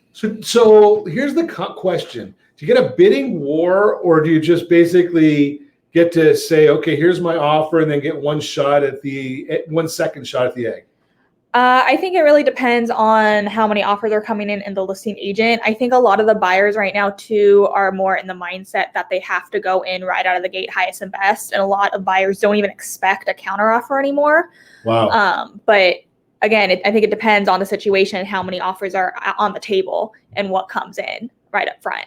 Speaker 2: So here's the question. Do you get a bidding war, or do you just basically get to say, okay, here's my offer, and then get one second shot at the egg?
Speaker 5: I think it really depends on how many offers are coming in and the listing agent. I think a lot of the buyers right now too are more in the mindset that they have to go in right out of the gate highest and best. And a lot of buyers don't even expect a counteroffer anymore.
Speaker 2: Wow.
Speaker 5: But again, I think it depends on the situation, how many offers are on the table and what comes in right up front.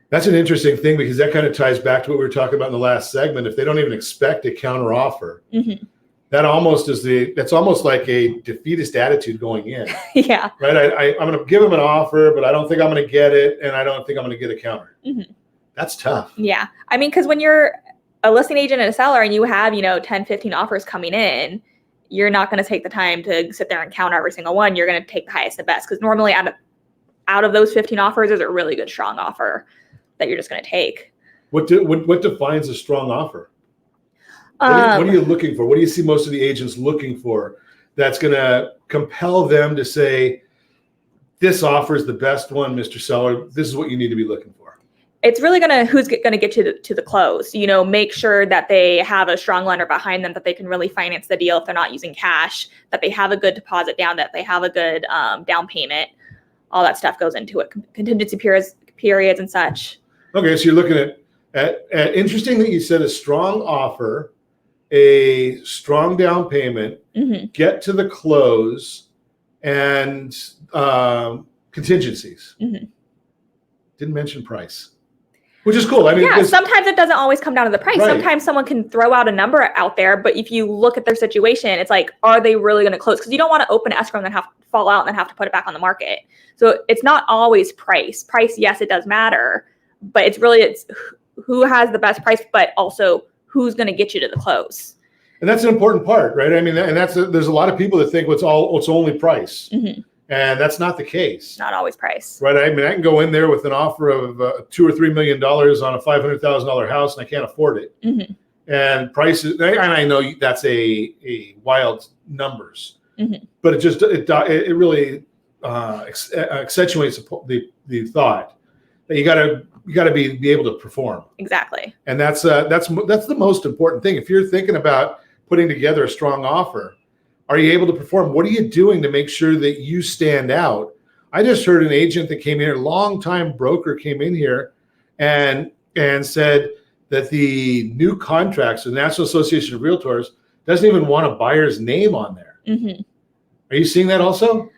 Speaker 2: That's an interesting thing, because that kind of ties back to what we were talking about in the last segment. If they don't even expect a counteroffer,
Speaker 5: mm-hmm.
Speaker 2: that's almost like a defeatist attitude going in.
Speaker 5: Yeah.
Speaker 2: Right. I'm going to give them an offer, but I don't think I'm going to get it, and I don't think I'm going to get a counter.
Speaker 5: Mm-hmm.
Speaker 2: That's tough.
Speaker 5: Yeah. I mean, because when you're a listing agent and a seller and you have, 10, 15 offers coming in, you're not going to take the time to sit there and count every single one. You're going to take the highest and best, because normally out of those 15 offers, there's a really good strong offer that you're just going to take.
Speaker 2: What defines a strong offer? What are you looking for? What do you see most of the agents looking for that's going to compel them to say, this offer is the best one, Mr. Seller. This is what you need to be looking for?
Speaker 5: It's really who's going to get you to the close. Make sure that they have a strong lender behind them, that they can really finance the deal if they're not using cash, that they have a good deposit down, that they have a good down payment. All that stuff goes into it, contingency periods and such.
Speaker 2: Okay, so you're looking at interesting that you said a strong offer, a strong down payment,
Speaker 5: mm-hmm.
Speaker 2: get to the close, and contingencies.
Speaker 5: Mm-hmm.
Speaker 2: Didn't mention price, which is cool. I mean,
Speaker 5: yeah, sometimes it doesn't always come down to the price.
Speaker 2: Right.
Speaker 5: Sometimes someone can throw out a number out there, but if you look at their situation, it's like, are they really going to close? Because you don't want to open escrow and then have to fall out and then have to put it back on the market. So it's not always price. Price, yes, it does matter, but it's who has the best price, but also who's going to get you to the close.
Speaker 2: And that's an important part, right? I mean, and there's a lot of people that think it's only price,
Speaker 5: mm-hmm.
Speaker 2: and that's not the case.
Speaker 5: Not always price,
Speaker 2: right? I mean, I can go in there with an offer of $2 or $3 million on a $500,000 house, and I can't afford it.
Speaker 5: Mm-hmm.
Speaker 2: And prices, and I know that's a wild numbers,
Speaker 5: mm-hmm.
Speaker 2: but it really accentuates the thought that you got to be able to perform.
Speaker 5: Exactly.
Speaker 2: And that's the most important thing. If you're thinking about putting together a strong offer, are you able to perform? What are you doing to make sure that you stand out? I just heard an agent that came in, a longtime broker came in here and said that the new contracts, the National Association of Realtors, doesn't even want a buyer's name on there.
Speaker 5: Mm-hmm.
Speaker 2: Are you seeing that also?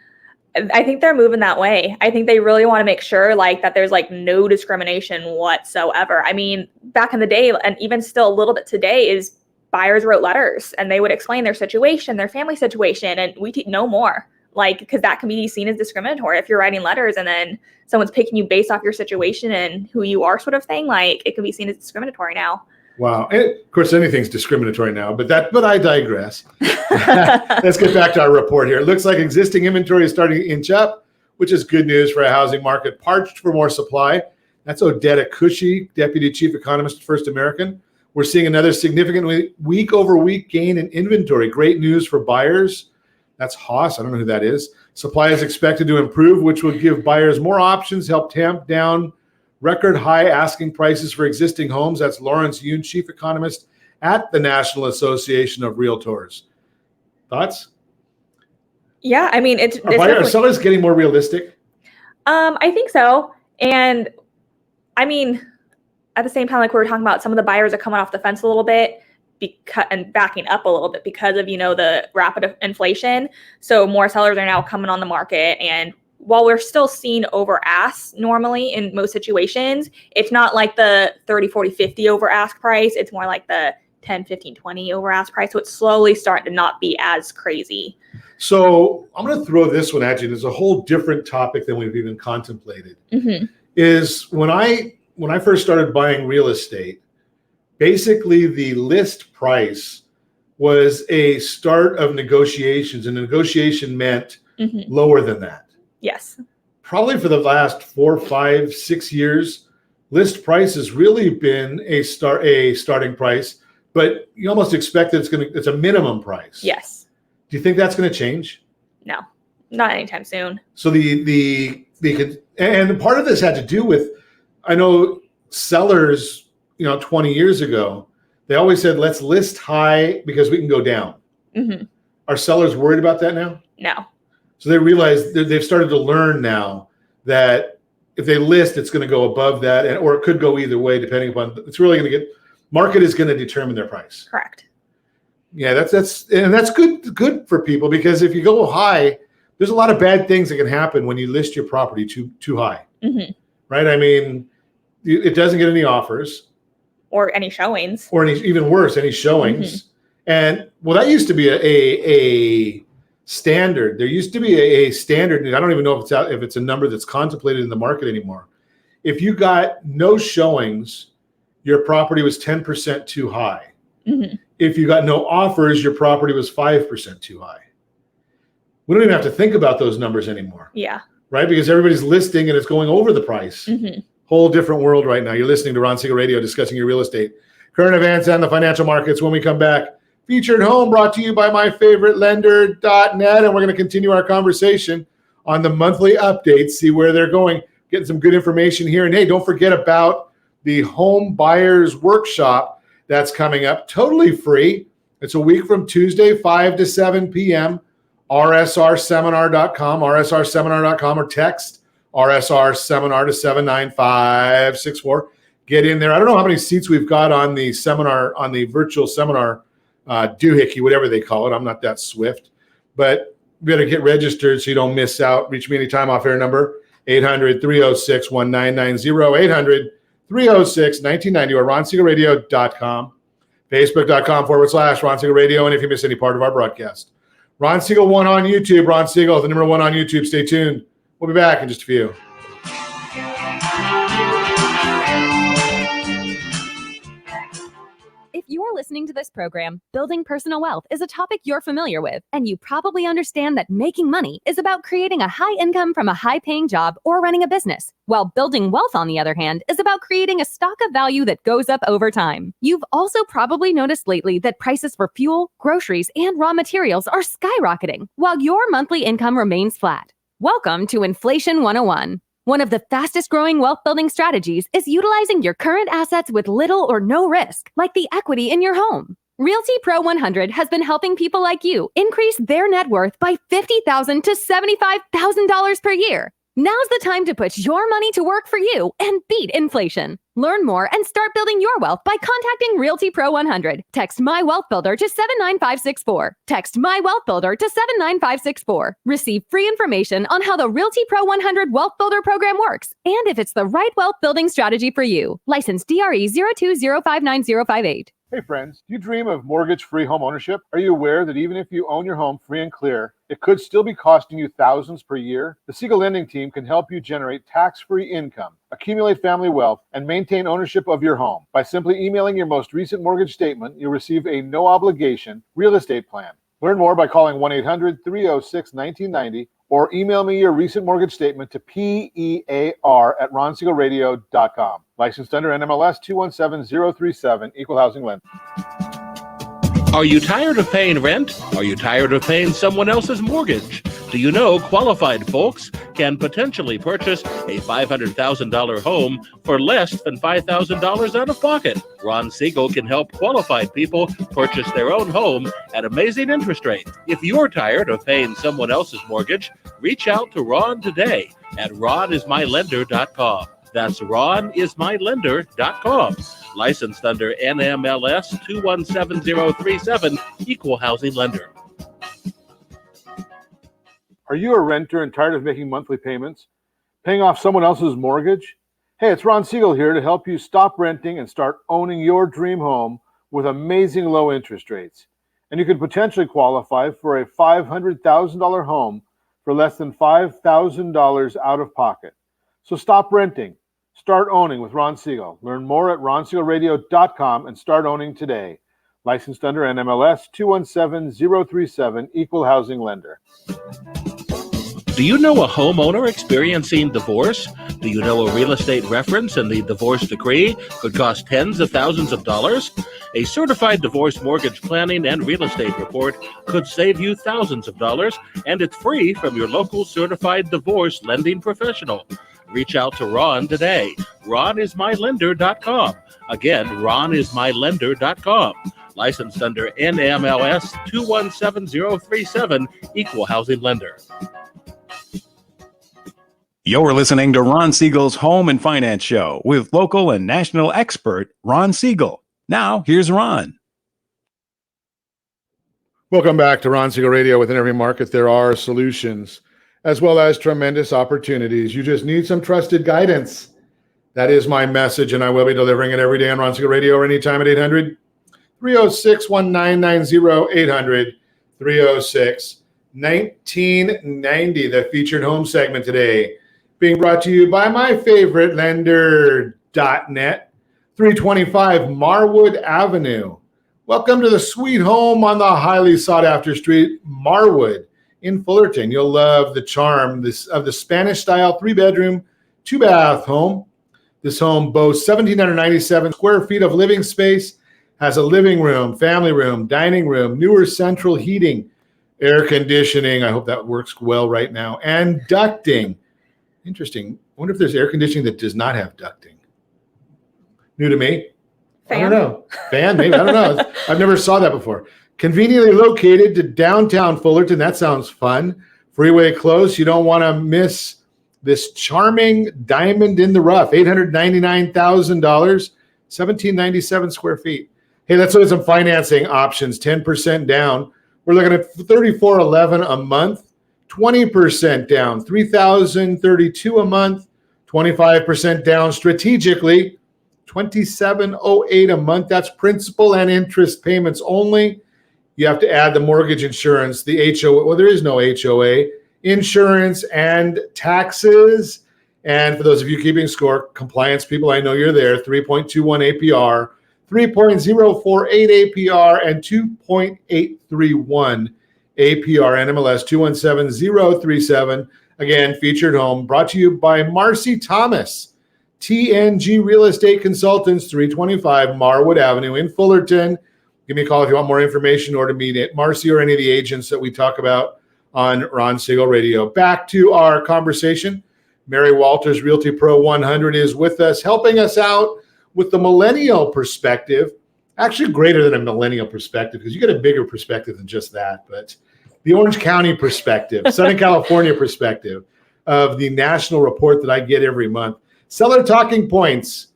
Speaker 5: I think they're moving that way. I think they really want to make sure that there's no discrimination whatsoever. I mean, back in the day, and even still a little bit today, is buyers wrote letters and they would explain their situation, their family situation, and we know more. Because that can be seen as discriminatory if you're writing letters and then someone's picking you based off your situation and who you are, sort of thing. It can be seen as discriminatory now.
Speaker 2: Wow. And of course, anything's discriminatory now, but I digress. Let's get back to our report here. It looks like existing inventory is starting to inch up, which is good news for a housing market parched for more supply. That's Odetta Cushy, Deputy Chief Economist at First American. We're seeing another significant week-over-week gain in inventory. Great news for buyers. That's Haas. I don't know who that is. Supply is expected to improve, which will give buyers more options, help tamp down record high asking prices for existing homes. That's Lawrence Yoon, Chief Economist at the National Association of Realtors. Thoughts?
Speaker 5: Yeah, I mean,
Speaker 2: are sellers getting more realistic?
Speaker 5: I think so. And I mean, at the same time, like we were talking about, some of the buyers are coming off the fence a little bit and backing up a little bit because of, the rapid inflation. So more sellers are now coming on the market. And while we're still seeing over ask normally in most situations, it's not like the 30, 40, 50 over ask price. It's more like the 10, 15, 20 over ask price. So it's slowly starting to not be as crazy.
Speaker 2: So I'm going to throw this one at you. There's a whole different topic than we've even contemplated. Is when I first started buying real estate, basically the list price was a start of negotiations, and negotiation meant lower than that.
Speaker 5: Yes.
Speaker 2: Probably for the last 4, 5, 6 years, list price has really been a starting price, but you almost expect that it's a minimum price.
Speaker 5: Yes.
Speaker 2: Do you think that's going to change?
Speaker 5: No, not anytime soon.
Speaker 2: So and part of this had to do with, I know sellers, 20 years ago, they always said, let's list high because we can go down. Are sellers worried about that now?
Speaker 5: No.
Speaker 2: So they realize they've started to learn now that if they list, it's going to go above that, or it could go either way, depending upon. It's really going to get market is going to determine their price.
Speaker 5: Correct.
Speaker 2: Yeah, that's good for people, because if you go high, there's a lot of bad things that can happen when you list your property too high. Right? I mean, it doesn't get any offers,
Speaker 5: or any showings,
Speaker 2: or even worse, any showings. And well, that used to be a standard. There used to be a standard, and I don't even know if it's a number that's contemplated in the market anymore. If you got no showings, your property was 10% too high. If you got no offers, your property was 5% too high. We don't even have to think about those numbers anymore.
Speaker 5: Yeah.
Speaker 2: Right? Because everybody's listing and it's going over the price. Whole different world right now. You're listening to Ron Siegel Radio, discussing your real estate, current events, and the financial markets. When we come back, Featured Home, brought to you by myfavouritelender.net. And we're going to continue our conversation on the monthly updates, see where they're going, getting some good information here. And hey, don't forget about the Home Buyers Workshop that's coming up, totally free. It's a week from Tuesday, 5 to 7 p.m. rsrseminar.com, rsrseminar.com, or text RSR Seminar to 79564. Get in there. I don't know how many seats we've got on the seminar, on the virtual seminar, doohickey, whatever they call it. I'm not that swift, but you better get registered so you don't miss out. Reach me anytime. Off air number 800-306-1990, 800-306-1990, or ronsiegelradio.com, facebook.com/Ron Siegel Radio. And if you miss any part of our broadcast, Ron Siegel 1 on YouTube, Ron Siegel, the number 1 on YouTube. Stay tuned. We'll be back in just a few.
Speaker 7: If you're listening to this program, building personal wealth is a topic you're familiar with, and you probably understand that making money is about creating a high income from a high-paying job or running a business, while building wealth, on the other hand, is about creating a stock of value that goes up over time. You've also probably noticed lately that prices for fuel, groceries, and raw materials are skyrocketing, while your monthly income remains flat. Welcome to Inflation 101. One of the fastest growing wealth building strategies is utilizing your current assets with little or no risk, like the equity in your home. Realty Pro 100 has been helping people like you increase their net worth by $50,000 to $75,000 per year. Now's the time to put your money to work for you and beat inflation. Learn more and start building your wealth by contacting Realty Pro 100. Text My Wealth Builder to 79564. Text My Wealth Builder to 79564. Receive free information on how the Realty Pro 100 Wealth Builder program works and if it's the right wealth building strategy for you. License DRE 02059058.
Speaker 10: Hey friends, do you dream of mortgage-free home ownership? Are you aware that even if you own your home free and clear, it could still be costing you thousands per year? The Siegel Lending Team can help you generate tax-free income, accumulate family wealth, and maintain ownership of your home. By simply emailing your most recent mortgage statement, you'll receive a no-obligation real estate plan. Learn more by calling 1-800-306-1990 or email me your recent mortgage statement to PEAR@ronsiegelradio.com. Licensed under NMLS 217037, Equal Housing Lender.
Speaker 11: Are you tired of paying rent? Are you tired of paying someone else's mortgage? Do you know qualified folks can potentially purchase a $500,000 home for less than $5,000 out of pocket? Ron Siegel can help qualified people purchase their own home at amazing interest rates. If you're tired of paying someone else's mortgage, reach out to Ron today at ronismylender.com. That's ronismylender.com. Licensed under NMLS 217037, Equal Housing Lender.
Speaker 10: Are you a renter and tired of making monthly payments, paying off someone else's mortgage? Hey, it's Ron Siegel here to help you stop renting and start owning your dream home with amazing low interest rates. And you could potentially qualify for a $500,000 home for less than $5,000 out of pocket. So stop renting. Start owning with Ron Siegel. Learn more at ronsiegelradio.com and start owning today. Licensed under NMLS 217037, Equal Housing Lender.
Speaker 11: Do you know a homeowner experiencing divorce? Do you know a real estate reference and the divorce decree could cost tens of thousands of dollars? A certified divorce mortgage planning and real estate report could save you thousands of dollars, and it's free from your local certified divorce lending professional. Reach out to Ron today. RonIsMyLender.com. Again, RonIsMyLender.com. Licensed under NMLS 217037, Equal Housing Lender.
Speaker 12: You're listening to Ron Siegel's Home and Finance Show with local and national expert Ron Siegel. Now, here's Ron.
Speaker 2: Welcome back to Ron Siegel Radio. Within every market, there are solutions as well as tremendous opportunities. You just need some trusted guidance. That is my message, and I will be delivering it every day on Ron Siegel Radio or anytime at 800-306-1990, 800-306-1990, the featured home segment today. Being brought to you by my favorite lender.net, 325 Marwood Avenue. Welcome to the sweet home on the highly sought-after street, Marwood in Fullerton. You'll love the charm of the Spanish-style 3-bedroom, 2-bath home. This home boasts 1,797 square feet of living space, has a living room, family room, dining room, newer central heating, air conditioning. I hope that works well right now, and ducting. Interesting. I wonder if there's air conditioning that does not have ducting. New to me.
Speaker 5: Fan?
Speaker 2: I don't know. Fan, maybe. I don't know. I've never saw that before. Conveniently located to downtown Fullerton. That sounds fun. Freeway close. You don't want to miss this charming diamond in the rough. $899,000, 1,797 square feet. Hey, let's look at some financing options. 10% down. We're looking at $3,411 a month. 20% down, $3,032 a month, 25% down strategically, $2,708 a month. That's principal and interest payments only. You have to add the mortgage insurance, the HOA. Well, there is no HOA, insurance and taxes. And for those of you keeping score, compliance people, I know you're there, 3.21 APR, 3.048 APR, and 2.831 APR, NMLS 217037. Again, featured home brought to you by Marcy Thomas, TNG Real Estate Consultants, 325 Marwood Avenue in Fullerton. Give me a call if you want more information or to meet at Marcy or any of the agents that we talk about on Ron Siegel Radio. Back to our conversation. Mary Walters, Realty Pro 100, is with us, helping us out with the millennial perspective. Actually, greater than a millennial perspective, because you get a bigger perspective than just that. But the Orange County perspective, Southern California perspective of the national report that I get every month. Seller talking points.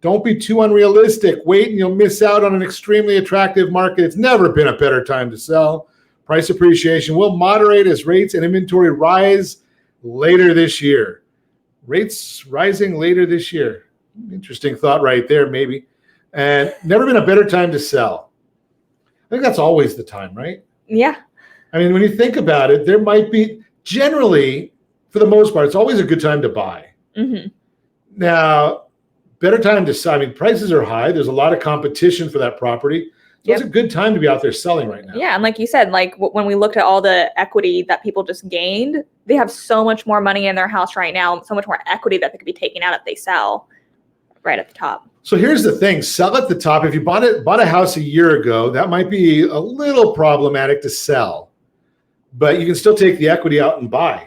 Speaker 2: Don't be too unrealistic. Wait and you'll miss out on an extremely attractive market. It's never been a better time to sell. Price appreciation will moderate as rates and inventory rise later this year. Rates rising later this year. Interesting thought right there, maybe. And never been a better time to sell. I think that's always the time, right?
Speaker 5: Yeah.
Speaker 2: I mean, when you think about it, there might be, generally, for the most part, it's always a good time to buy.
Speaker 5: Mm-hmm.
Speaker 2: Now, better time to sell. I mean, prices are high. There's a lot of competition for that property. So It's a good time to be out there selling right now.
Speaker 5: Yeah. And like you said, like when we looked at all the equity that people just gained, they have so much more money in their house right now, so much more equity that they could be taking out if they sell right at the top.
Speaker 2: So here's the thing, sell at the top. If you bought a house a year ago, that might be a little problematic to sell, but you can still take the equity out and buy,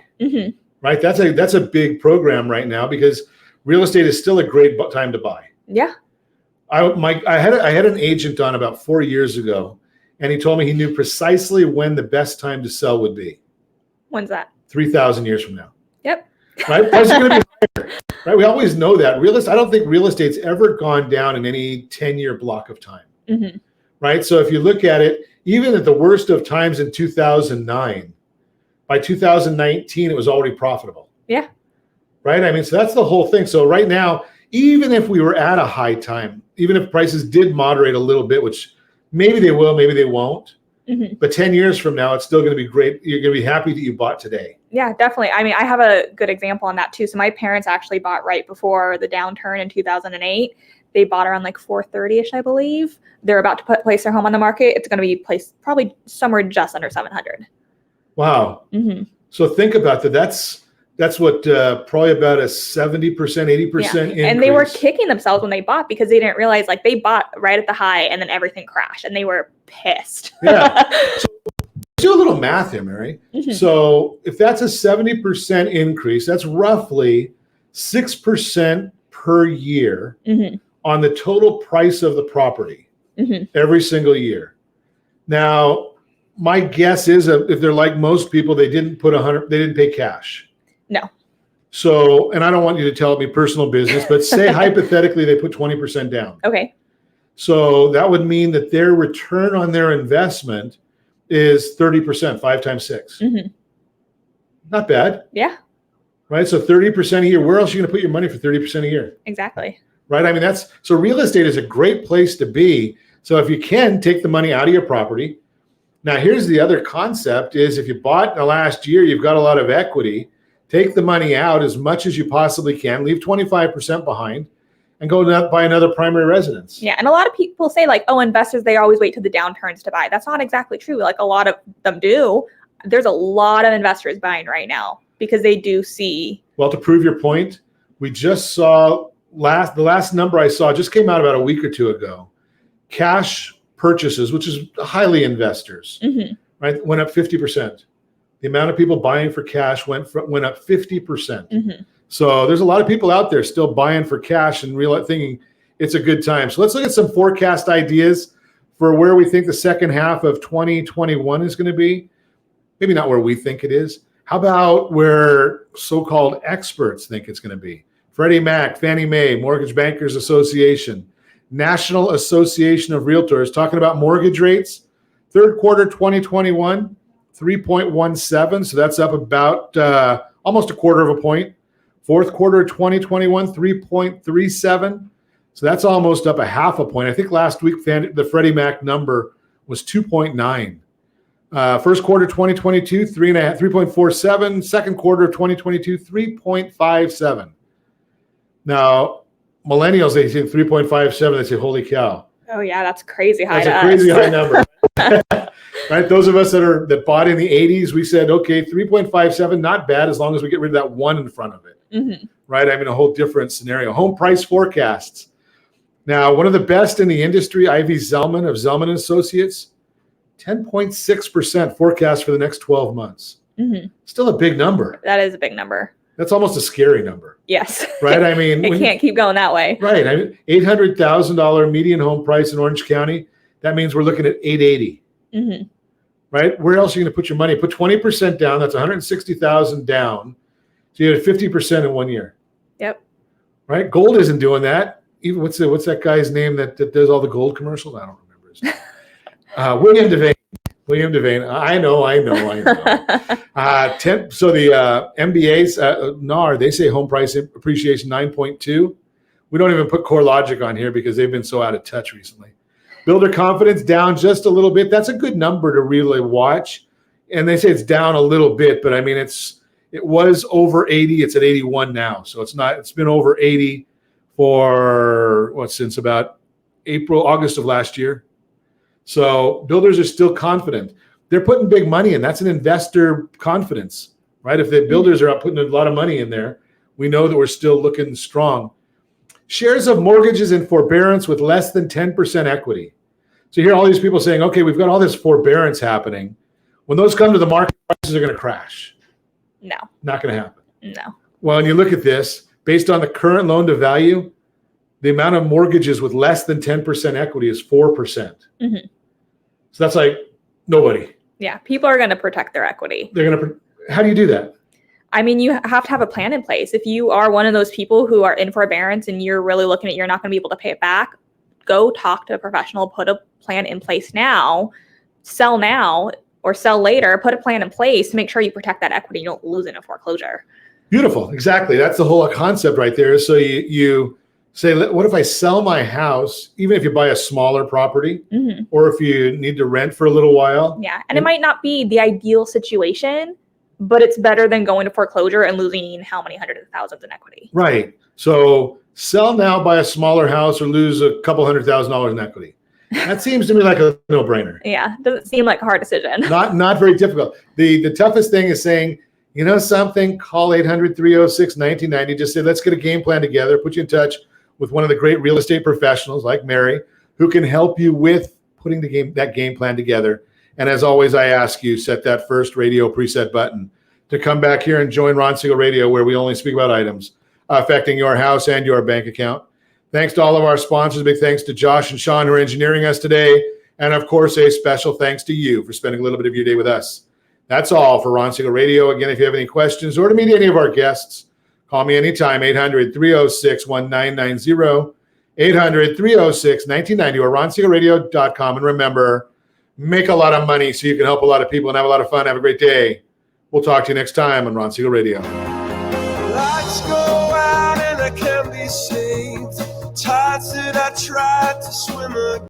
Speaker 2: right? That's a big program right now because real estate is still a great time to buy.
Speaker 5: Yeah.
Speaker 2: I had an agent on about 4 years ago, and he told me he knew precisely when the best time to sell would be.
Speaker 5: When's that?
Speaker 2: 3,000 years from now.
Speaker 5: Yep.
Speaker 2: Right? Prices are going to be higher. Right? We always know that. I don't think real estate's ever gone down in any 10-year block of time.
Speaker 5: Mm-hmm.
Speaker 2: Right? So if you look at it, even at the worst of times in 2009, by 2019, it was already profitable.
Speaker 5: Yeah.
Speaker 2: Right? I mean, so that's the whole thing. So right now, even if we were at a high time even if prices did moderate a little bit, which maybe they will, maybe they won't.
Speaker 5: Mm-hmm.
Speaker 2: But 10 years from now, it's still going to be great. You're going to be happy that you bought today.
Speaker 5: Yeah, definitely. I mean, I have a good example on that too. So my parents actually bought right before the downturn in 2008. They bought around like 430-ish, I believe. They're about to place their home on the market. It's going to be placed probably somewhere just under 700.
Speaker 2: Wow.
Speaker 5: Mm-hmm.
Speaker 2: So think about that. That's what probably about a 70%, 80% increase.
Speaker 5: And they were kicking themselves when they bought because they didn't realize like they bought right at the high and then everything crashed and they were pissed.
Speaker 2: Yeah. So do a little math here, Mary.
Speaker 5: Mm-hmm.
Speaker 2: So if that's a 70% increase, that's roughly 6% per year
Speaker 5: mm-hmm.
Speaker 2: on the total price of the property
Speaker 5: mm-hmm.
Speaker 2: every single year. Now, my guess is if they're like most people, they didn't pay cash.
Speaker 5: No.
Speaker 2: So, and I don't want you to tell me personal business, but say hypothetically they put 20% down.
Speaker 5: Okay.
Speaker 2: So that would mean that their return on their investment is 30%, 5 times 6.
Speaker 5: Mm-hmm.
Speaker 2: Not bad.
Speaker 5: Yeah.
Speaker 2: Right. So 30% a year. Where else are you going to put your money for 30% a year?
Speaker 5: Exactly.
Speaker 2: Right. I mean, so real estate is a great place to be. So if you can take the money out of your property. Now, here's the other concept is if you bought in the last year, you've got a lot of equity, take the money out as much as you possibly can, leave 25% behind and go buy another primary residence.
Speaker 5: Yeah. And a lot of people say like, oh, investors, they always wait till the downturns to buy. That's not exactly true. Like a lot of them do. There's a lot of investors buying right now because they do see.
Speaker 2: Well, to prove your point, we just saw the last number I saw just came out about a week or two ago. Cash purchases, which is highly investors,
Speaker 5: mm-hmm.
Speaker 2: right, went up 50%. The amount of people buying for cash went up 50%.
Speaker 5: Mm-hmm.
Speaker 2: So there's a lot of people out there still buying for cash and thinking it's a good time. So let's look at some forecast ideas for where we think the second half of 2021 is going to be. Maybe not where we think it is. How about where so-called experts think it's going to be? Freddie Mac, Fannie Mae, Mortgage Bankers Association, National Association of Realtors talking about mortgage rates. Third quarter 2021, 3.17. So that's up about almost a quarter of a point. Fourth quarter 2021, 3.37. So that's almost up a half a point. I think last week the Freddie Mac number was 2.9. First quarter 2022, 3.47. Second quarter of 2022, 3.57. Now, millennials, they say 3.57. They say, holy cow.
Speaker 5: Oh, yeah, that's crazy high.
Speaker 2: That's a crazy high number. Right? Those of us that bought in the 80s, we said, okay, 3.57, not bad as long as we get rid of that one in front of it.
Speaker 5: Mm-hmm.
Speaker 2: Right? I mean, a whole different scenario. Home price forecasts. Now, one of the best in the industry, Ivy Zelman of Zelman Associates, 10.6% forecast for the next 12 months.
Speaker 5: Mm-hmm.
Speaker 2: Still a big number.
Speaker 5: That is a big number.
Speaker 2: That's almost a scary number.
Speaker 5: Yes.
Speaker 2: Right? I mean,
Speaker 5: it can't keep going that way.
Speaker 2: Right. I mean, $800,000 median home price in Orange County. That means we're looking at $880,000.
Speaker 5: Mm-hmm.
Speaker 2: Right? Where else are you going to put your money? Put 20% down. That's $160,000 down. So you had 50% in 1 year.
Speaker 5: Yep.
Speaker 2: Right? Gold isn't doing that. Even what's that guy's name that does all the gold commercials? I don't remember his name. William Devane. William Devane. I know. So the MBAs, NAR, they say home price appreciation 9.2. We don't even put CoreLogic on here because they've been so out of touch recently. Builder confidence down just a little bit. That's a good number to really watch. And they say it's down a little bit, but I mean, it was over 80. It's at 81 now. So it's been over 80 for since about August of last year. So builders are still confident. They're putting big money in. That's an investor confidence, right? If the builders are out putting a lot of money in there, we know that we're still looking strong. Shares of mortgages in forbearance with less than 10% equity. So you hear all these people saying, okay, we've got all this forbearance happening. When those come to the market, prices are going to crash.
Speaker 5: No. Not
Speaker 2: going to happen.
Speaker 5: No.
Speaker 2: Well, and you look at this, based on the current loan to value, the amount of mortgages with less than 10% equity is 4%.
Speaker 5: Mm-hmm.
Speaker 2: So that's like nobody.
Speaker 5: Yeah. People are going to protect their equity.
Speaker 2: How do you do that?
Speaker 5: I mean, you have to have a plan in place. If you are one of those people who are in forbearance and you're really looking at you're not going to be able to pay it back, go talk to a professional, put a plan in place now, sell now or sell later, put a plan in place to make sure you protect that equity. You don't lose it in a foreclosure.
Speaker 2: Beautiful. Exactly. That's the whole concept right there. So you say, what if I sell my house, even if you buy a smaller property, or if you need to rent for a little while?
Speaker 5: Yeah. And it might not be the ideal situation, but it's better than going to foreclosure and losing how many hundreds of thousands in equity.
Speaker 2: Right. So sell now, buy a smaller house, or lose a couple $100,000 in equity. That seems to me like a no-brainer.
Speaker 5: Yeah. Doesn't seem like a hard decision.
Speaker 2: Not very difficult. The toughest thing is saying, you know something, call 800-306-1990. Just say, let's get a game plan together, put you in touch with one of the great real estate professionals like Mary, who can help you with putting that game plan together. And as always, I ask you, set that first radio preset button to come back here and join Ron Siegel Radio, where we only speak about items affecting your house and your bank account. Thanks to all of our sponsors. Big thanks to Josh and Sean who are engineering us today. And of course, a special thanks to you for spending a little bit of your day with us. That's all for Ron Siegel Radio. Again, if you have any questions or to meet any of our guests, call me anytime, 800-306-1990, 800-306-1990, or ronsiegelradio.com. And remember, make a lot of money so you can help a lot of people and have a lot of fun. Have a great day. We'll talk to you next time on Ron Siegel Radio.
Speaker 14: Lights go out and I can't be saved. Tides that I tried to swim against.